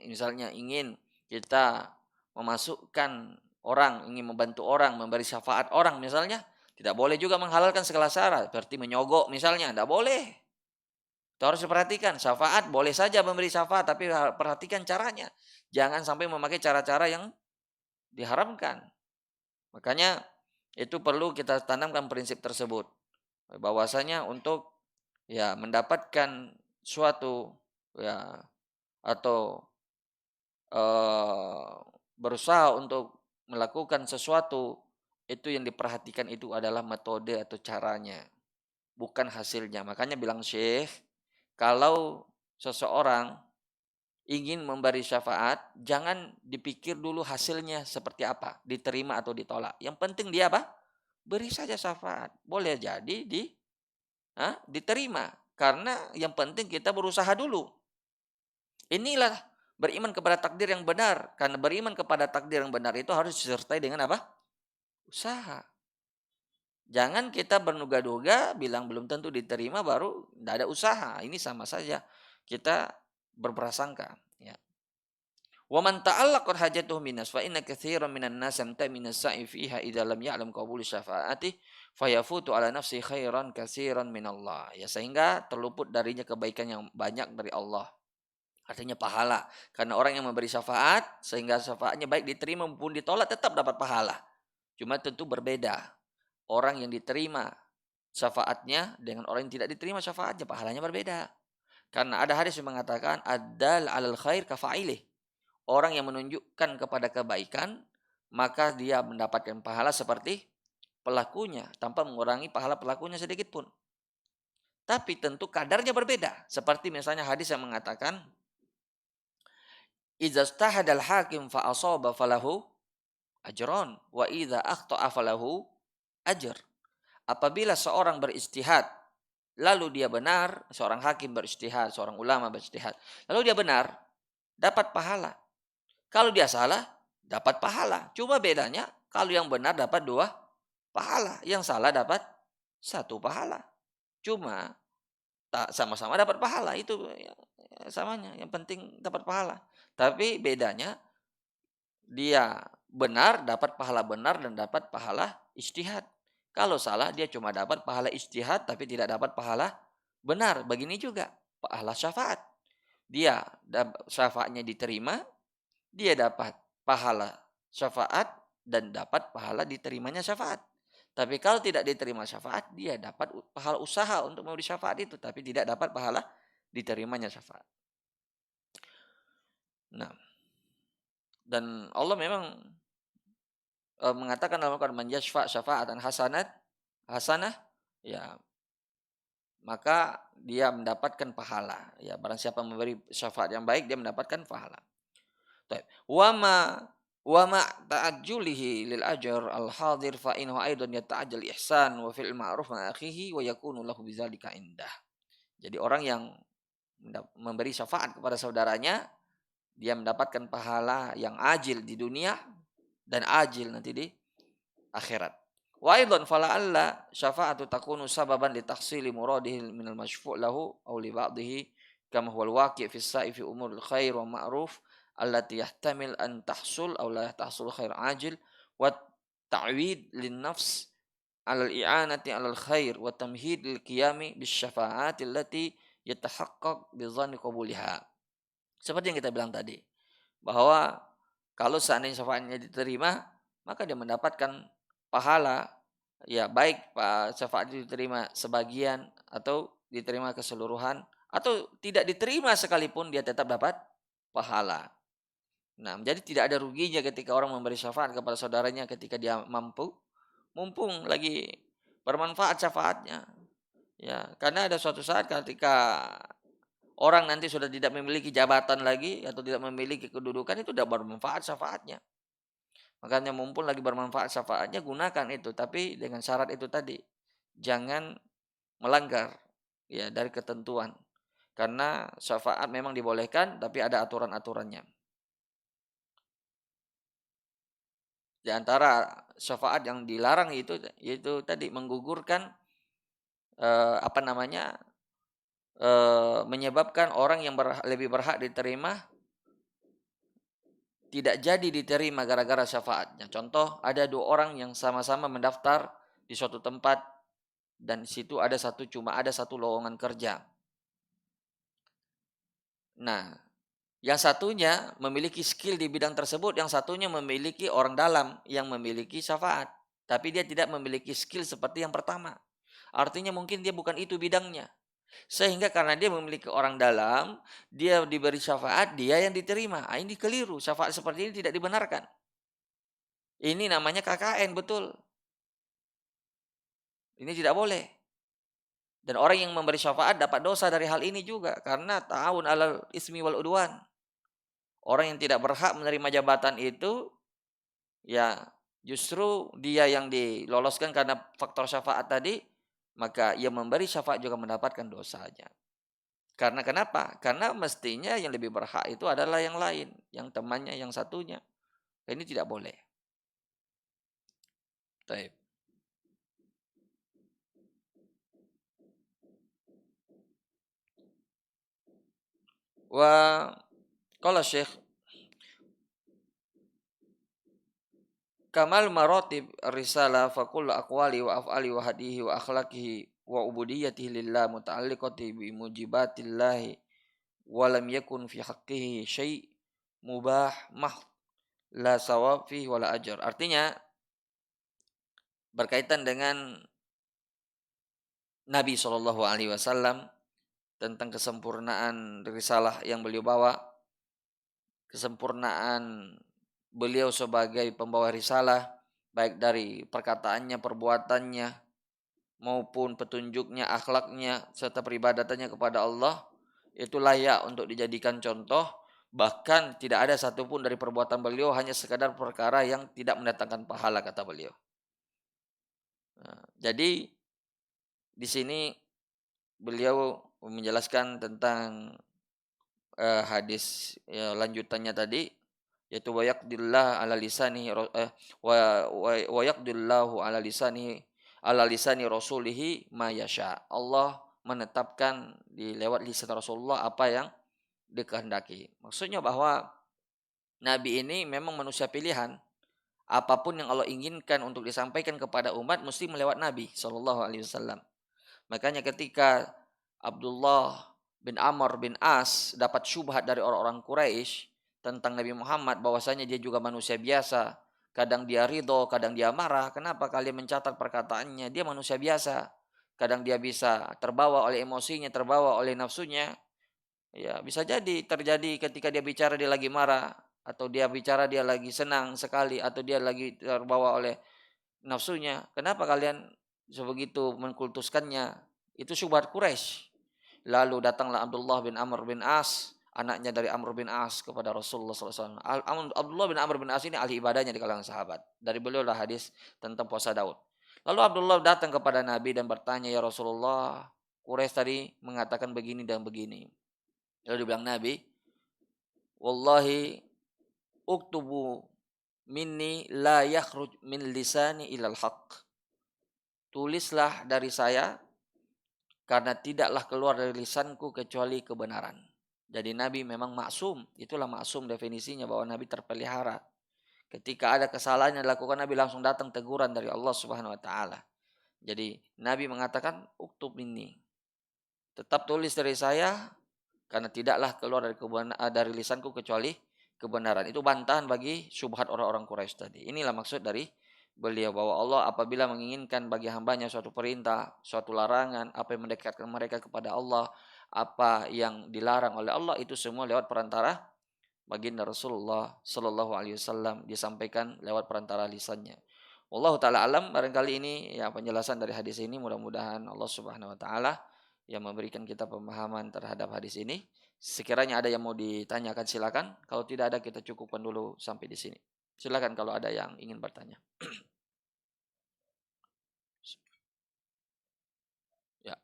misalnya ingin kita memasukkan orang, ingin membantu orang, memberi syafaat orang misalnya, tidak boleh juga menghalalkan segala cara, seperti menyogok misalnya, tidak boleh. Itu harus diperhatikan, syafaat boleh saja memberi syafaat, tapi perhatikan caranya. Jangan sampai memakai cara-cara yang diharamkan. Makanya itu perlu kita tanamkan prinsip tersebut. Bahwasanya untuk mendapatkan suatu ya atau eh, berusaha untuk melakukan sesuatu, itu yang diperhatikan itu adalah metode atau caranya, bukan hasilnya. Makanya bilang Syekh, kalau seseorang ingin memberi syafaat, jangan dipikir dulu hasilnya seperti apa, diterima atau ditolak. Yang penting dia apa? Beri saja syafaat. Boleh jadi diterima. Karena yang penting kita berusaha dulu. Inilah beriman kepada takdir yang benar. Karena beriman kepada takdir yang benar itu harus disertai dengan apa? Usaha. Jangan kita bernuga-duga bilang belum tentu diterima baru tidak ada usaha. Ini sama saja kita berprasangka. Ya. Wa man ta'allaqat hajatuhu minas fa inna katsiran minan nas yamtamina sa'i fiha idza lam ya'lam qabul syafaati fayafutu ala nafsi khairan katsiran minallah. Ya, sehingga terluput darinya kebaikan yang banyak dari Allah. Artinya pahala. Karena orang yang memberi syafaat sehingga syafaatnya baik diterima maupun ditolak tetap dapat pahala. Cuma tentu berbeda. Orang yang diterima syafaatnya dengan orang yang tidak diterima syafaatnya pahalanya berbeda. Karena ada hadis yang mengatakan adal alal khair kafa'ilih. Orang yang menunjukkan kepada kebaikan, maka dia mendapatkan pahala seperti pelakunya tanpa mengurangi pahala pelakunya sedikit pun. Tapi tentu kadarnya berbeda. Seperti misalnya hadis yang mengatakan idza stahadal hakim fa asaba falahu ajron wa idza akhta'a falahu ajr. Apabila seorang beristihad lalu dia benar, seorang hakim beristihad, seorang ulama beristihad, lalu dia benar, dapat pahala. Kalau dia salah, dapat pahala. Cuma bedanya, kalau yang benar dapat 2 pahala, yang salah dapat 1 pahala. Cuma tak sama-sama dapat pahala, itu samanya. Yang penting dapat pahala. Tapi bedanya, dia benar dapat pahala benar dan dapat pahala ijtihad. Kalau salah dia cuma dapat pahala ijtihad tapi tidak dapat pahala benar. Begini juga pahala syafaat. Dia syafaatnya diterima, dia dapat pahala syafaat dan dapat pahala diterimanya syafaat. Tapi kalau tidak diterima syafaat, dia dapat pahala usaha untuk memberi syafaat itu, tapi tidak dapat pahala diterimanya syafaat. Nah, dan Allah memang mengatakan dalam Al-Quran man yashfa' syafa'atan hasanah, ya maka dia mendapatkan pahala. Ya, barang siapa memberi syafaat yang baik dia mendapatkan pahala. Wa ma ta'ajjulihi lil ajr al hadir fa innahu aidan yata'ajjal ihsan wa fil ma'ruf ma akhihi wa yakunu lahu bidzalika indah. Jadi orang yang memberi syafaat kepada saudaranya, dia mendapatkan pahala yang ajil di dunia dan ajil nanti di akhirat. Wa aidan fala'alla syafa'atu takunu sababan li tahsili muradihi minal masyfu' lahu aw li ba'dihi kama huwal waqi' fi sa'i fi umuril khair wa ma'ruf allati yahtamil an tahsul aw la tahsul khair ajil wa ta'wid lin nafs 'ala al-i'anati 'ala al-khair wa tamhid lil qiyami bis syafa'ati allati yatahaqqaq bi dhanni qabuliha. Seperti yang kita bilang tadi, bahwa kalau seandainya syafaatnya diterima, maka dia mendapatkan pahala, ya baik syafaat itu diterima sebagian atau diterima keseluruhan atau tidak diterima sekalipun dia tetap dapat pahala. Nah, jadi tidak ada ruginya ketika orang memberi syafaat kepada saudaranya ketika dia mampu, mumpung lagi bermanfaat syafaatnya. Ya, karena ada suatu saat ketika orang nanti sudah tidak memiliki jabatan lagi atau tidak memiliki kedudukan, itu tidak bermanfaat syafaatnya. Makanya mumpung lagi bermanfaat syafaatnya, gunakan itu, tapi dengan syarat itu tadi. Jangan melanggar ya dari ketentuan. Karena syafaat memang dibolehkan tapi ada aturan-aturannya. Di antara syafaat yang dilarang itu yaitu tadi menggugurkan apa namanya, menyebabkan orang yang lebih berhak diterima tidak jadi diterima gara-gara syafaatnya. Contoh, ada dua orang yang sama-sama mendaftar di suatu tempat dan di situ cuma ada satu lowongan kerja. Nah, yang satunya memiliki skill di bidang tersebut, yang satunya memiliki orang dalam yang memiliki syafaat. Tapi dia tidak memiliki skill seperti yang pertama. Artinya mungkin dia bukan itu bidangnya. Sehingga karena dia memiliki orang dalam, dia diberi syafaat, dia yang diterima. Ini keliru, syafaat seperti ini tidak dibenarkan. Ini namanya KKN, betul. Ini tidak boleh. Dan orang yang memberi syafaat dapat dosa dari hal ini juga. Karena ta'awun alal ismi wal udwan. Orang yang tidak berhak menerima jabatan itu, ya justru dia yang diloloskan karena faktor syafaat tadi, maka ia memberi syafaat juga mendapatkan dosanya. Karena kenapa? Karena mestinya yang lebih berhak itu adalah yang lain, yang temannya, yang satunya. Ini tidak boleh. Taib. Wa qala Syekh kamal maratib risalah fa kullu aqwali wa af'ali wa hadihi wa akhlaqihi wa ubudiyyatihi lillah muta'alliqati bi mujibatillahi wa lam yakun fi haqqihi syai' mubah mahd la sawab fihi wala ajr. Artinya berkaitan dengan Nabi SAW tentang kesempurnaan risalah yang beliau bawa, kesempurnaan beliau sebagai pembawa risalah, baik dari perkataannya, perbuatannya, maupun petunjuknya, akhlaknya, serta peribadatannya kepada Allah, itu layak untuk dijadikan contoh. Bahkan tidak ada satupun dari perbuatan beliau hanya sekadar perkara yang tidak mendatangkan pahala, kata beliau. Nah, jadi di sini beliau menjelaskan tentang hadis lanjutannya tadi, yaitu wa yaqdillah ala lisani wa yaqdillahu ala lisani rasulihi ma yasha. Allah menetapkan di lewat lisan Rasulullah apa yang dikehendaki. Maksudnya bahwa nabi ini memang manusia pilihan. Apapun yang Allah inginkan untuk disampaikan kepada umat mesti melewat Nabi Shallallahu alaihi wasallam. Makanya ketika Abdullah bin Amr bin As dapat syubhat dari orang-orang Quraisy tentang Nabi Muhammad bahwasanya dia juga manusia biasa, kadang dia ridho, kadang dia marah. Kenapa kalian mencatat perkataannya? Dia manusia biasa. Kadang dia bisa terbawa oleh emosinya, terbawa oleh nafsunya. Ya, bisa jadi terjadi ketika dia bicara dia lagi marah, atau dia bicara dia lagi senang sekali, atau dia lagi terbawa oleh nafsunya. Kenapa kalian sebegitu mengkultuskannya? Itu syubhat Quraisy. Lalu datanglah Abdullah bin Amr bin As, anaknya dari Amr bin As, kepada Rasulullah SAW. Abdullah bin Amr bin As ini ahli ibadahnya di kalangan sahabat. Dari beliau lah hadis tentang puasa Daud. Lalu Abdullah datang kepada Nabi dan bertanya, ya Rasulullah, Quraisy tadi mengatakan begini dan begini. Lalu dibilang Nabi, wallahi uktubu minni la yakhruj min lisani ilal haq. Tulislah dari saya karena tidaklah keluar dari lisanku kecuali kebenaran. Jadi Nabi memang maksum. Itulah maksum definisinya, bahwa Nabi terpelihara. Ketika ada kesalahan yang dilakukan, Nabi langsung datang teguran dari Allah Subhanahu wa taala. Jadi Nabi mengatakan uktub ini. Tetap tulis dari saya karena tidaklah keluar dari lisanku kecuali kebenaran. Itu bantahan bagi syubhat orang-orang Quraisy tadi. Inilah maksud dari beliau, bahwa Allah apabila menginginkan bagi hambanya suatu perintah, suatu larangan, apa yang mendekatkan mereka kepada Allah, apa yang dilarang oleh Allah, itu semua lewat perantara baginda Rasulullah Sallallahu Alaihi Wasallam, disampaikan lewat perantara lisannya. Allah taala alam. Barangkali ini ya penjelasan dari hadis ini, mudah-mudahan Allah Subhanahu Wa Taala yang memberikan kita pemahaman terhadap hadis ini. Sekiranya ada yang mau ditanyakan silakan. Kalau tidak ada, kita cukupkan dulu sampai di sini. Silakan kalau ada yang ingin bertanya. Ya.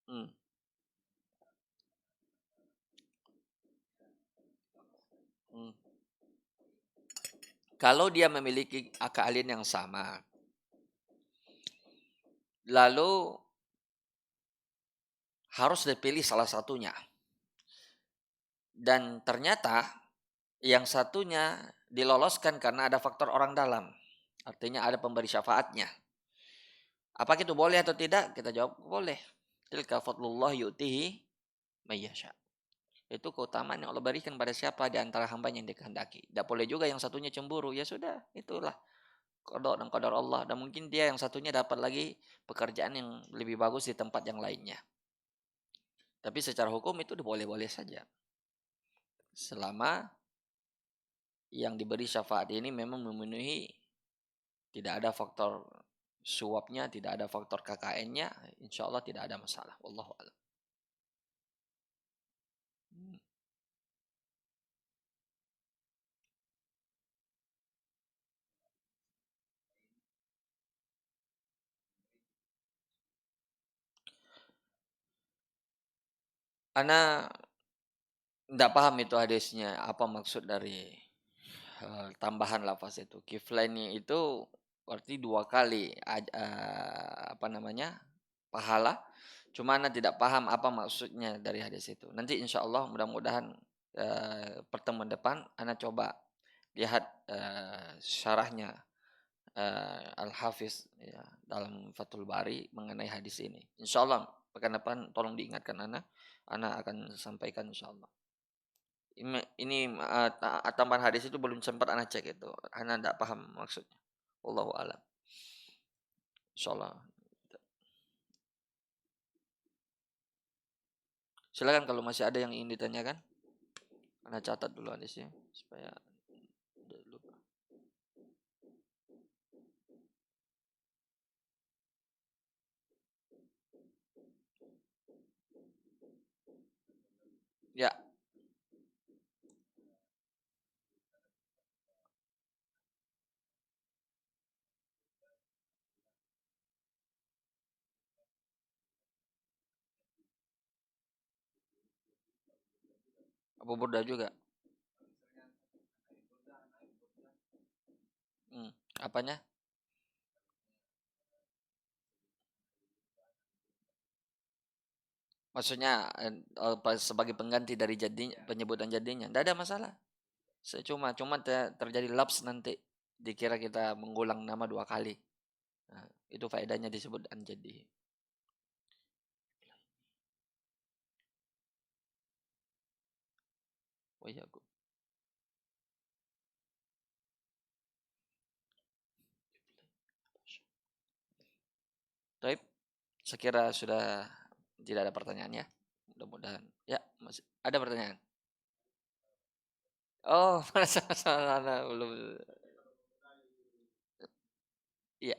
Hmm. Hmm. Kalau dia memiliki keahlian yang sama, lalu harus dipilih salah satunya. Dan ternyata yang satunya diloloskan karena ada faktor orang dalam. Artinya ada pemberi syafaatnya. Apakah itu boleh atau tidak? Kita jawab boleh. Tilka fadlullah yu'tihi mayyasha. Itu keutamaan yang Allah berikan pada siapa di antara hamba yang dikehendaki. Tidak boleh juga yang satunya cemburu. Ya sudah, itulah qada dan qadar Allah. Dan mungkin dia yang satunya dapat lagi pekerjaan yang lebih bagus di tempat yang lainnya. Tapi secara hukum itu boleh-boleh saja. Selama yang diberi syafaat ini memang memenuhi, tidak ada faktor suapnya, tidak ada faktor KKN-nya, insya Allah tidak ada masalah. Wallahu a'lam. Ana tidak paham itu hadisnya, apa maksud dari tambahan lafaz itu. Kiflainnya itu berarti 2 kali apa namanya pahala. Cuma Anda tidak paham apa maksudnya dari hadis itu. Nanti insya Allah mudah-mudahan pertemuan depan Anda coba lihat syarahnya Al-Hafiz ya, dalam Fathul Bari mengenai hadis ini. Insya Allah pekan depan tolong diingatkan Ana akan sampaikan insya Allah. Ini tambahan hadis itu belum sempat Ana cek itu. Ana tidak paham maksudnya. Wallahu a'lam. Insyaallah. Silakan kalau masih ada yang ingin ditanyakan. Ana catat dulu hadisnya supaya tidak lupa. Ya, Abu Burda juga. Apanya? Maksudnya sebagai pengganti dari penyebutan jadinya. Tidak ada masalah. Cuma terjadi laps nanti dikira kita mengulang nama 2 kali. Nah, itu faedahnya disebut anjadi. Oh iya, Taib, sekira sudah tidak ada pertanyaan ya. Mudah-mudahan. Ya, masih ada pertanyaan. Oh, masalah belum. Iya,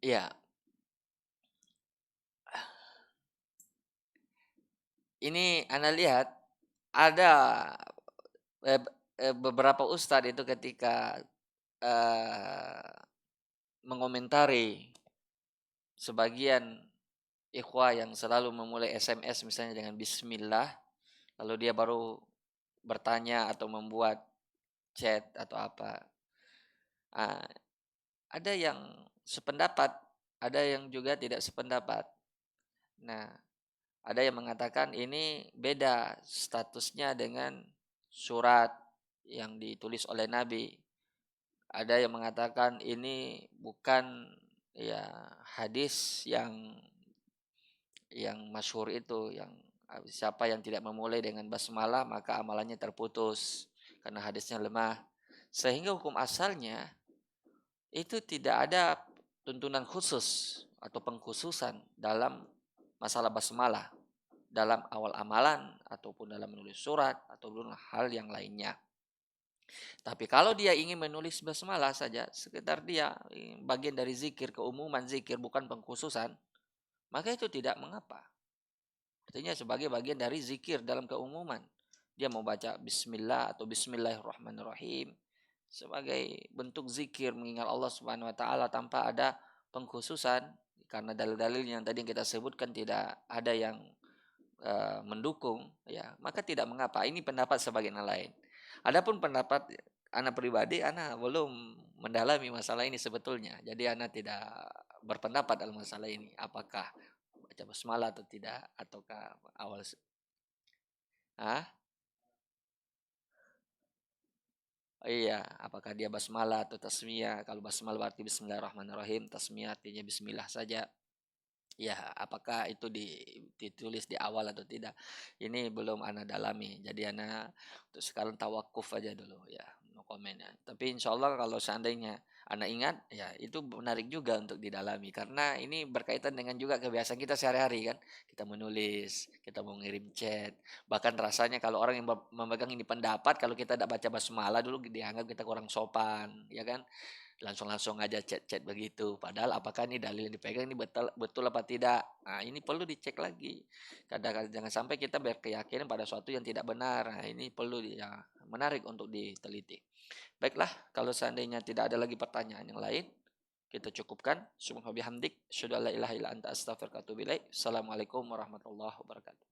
iya. Ini Anda lihat ada beberapa ustadz itu ketika eh, mengomentari sebagian ikhwah yang selalu memulai SMS misalnya dengan bismillah, lalu dia baru bertanya atau membuat chat atau apa. Ah, ada yang sependapat, ada yang juga tidak sependapat. Nah, ada yang mengatakan ini beda statusnya dengan surat yang ditulis oleh Nabi. Ada yang mengatakan ini bukan ya hadis yang masyhur itu, yang siapa yang tidak memulai dengan basmalah maka amalannya terputus karena hadisnya lemah. Sehingga hukum asalnya itu tidak ada tuntunan khusus atau pengkhususan dalam masalah basmalah dalam awal amalan ataupun dalam menulis surat ataupun hal yang lainnya. Tapi kalau dia ingin menulis basmalah saja, sekedar dia bagian dari zikir, keumuman zikir bukan pengkhususan, maka itu tidak mengapa. Artinya sebagai bagian dari zikir dalam keumuman. Dia mau baca bismillah atau bismillahirrahmanirrahim. sebagai bentuk zikir mengingat Allah Subhanahu wa taala tanpa ada pengkhususan, karena dalil-dalil yang tadi kita sebutkan tidak ada yang mendukung, ya maka tidak mengapa. Ini pendapat sebagian yang lain. Adapun pendapat anak pribadi, anak belum mendalami masalah ini sebetulnya. Jadi anak tidak berpendapat dalam masalah ini. Apakah baca basmalah atau tidak, ataukah awal ah oh iya, apakah dia basmalah atau tasmiyah? Kalau basmalah berarti bismillahirrahmanirrahim, tasmiyah artinya bismillah saja. Ya, apakah itu ditulis di awal atau tidak? Ini belum ana dalami. Jadi ana untuk sekarang tawakuf aja dulu ya, no comment ya. Tapi insya Allah kalau seandainya ana ingat, ya itu menarik juga untuk didalami karena ini berkaitan dengan juga kebiasaan kita sehari-hari kan. Kita menulis, kita mau ngirim chat. Bahkan rasanya kalau orang yang memegang ini pendapat kalau kita tidak baca basmalah dulu dianggap kita kurang sopan, ya kan? Langsung-langsung aja chat-chat begitu. Padahal apakah ini dalil yang dipegang ini betul betul apa tidak? Nah, ini perlu dicek lagi. Kadang-kadang jangan sampai kita berkeyakinan pada suatu yang tidak benar. Nah, ini perlu ya, menarik untuk diteliti. Baiklah, kalau seandainya tidak ada lagi pertanyaan yang lain, kita cukupkan. Subhanallah bihamdik, syada la ilaha illa anta astaghfiruka wa atubu ilaik. Assalamualaikum warahmatullahi wabarakatuh.